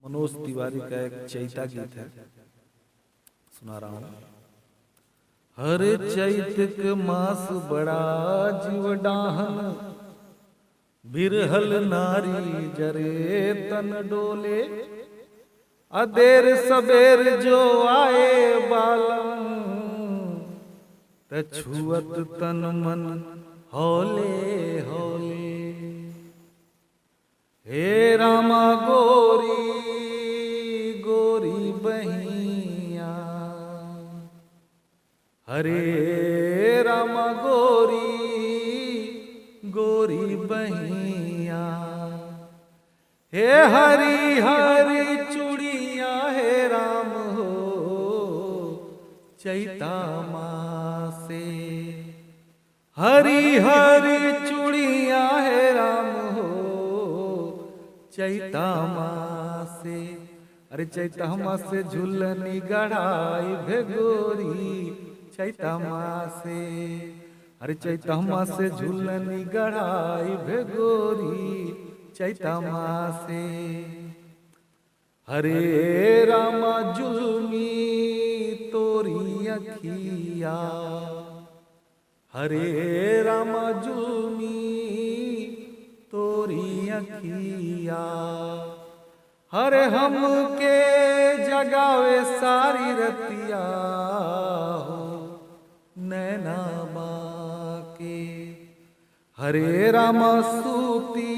मनोज तिवारी का एक चैता गीत है, सुना रहा हूं। हर चैत के मास बड़ा जीवडाहन, बिरहल नारी जरे तन डोले, अदेर सबेर जो आए बालम, छुअत तन मन हौले हौले। हे रामा गोरी गोरी बहिया, हरे रामा गोरी गोरी बहिया। हे हरी हरी चूड़िया हे राम हो चैता मासे, हरी हरी चूड़िया हे राम हो चैता मासे। अरे चैता मासे झूलनी गढ़ाई भेगोरी चैता मासे, अरे चैता मासे झूलनी गढ़ाई भेगोरी चैता मासे। हरे रामा जुल्मी तोरी अखिया, हरे रामा जुल्मी तोरी अखिया। हरे हम के जगावे सारी रतिया हो नैना बाके। हरे रामा सूती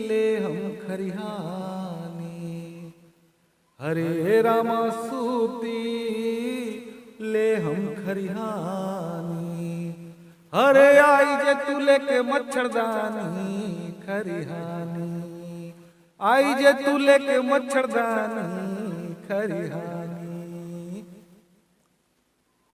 ले हम खरिहानी, हरे रामा सूती ले हम खरिहानी। हरे आई जे तू लेके मच्छरदानी खरिहानी, आई जे तू लेके मच्छरदानी खरिहानी।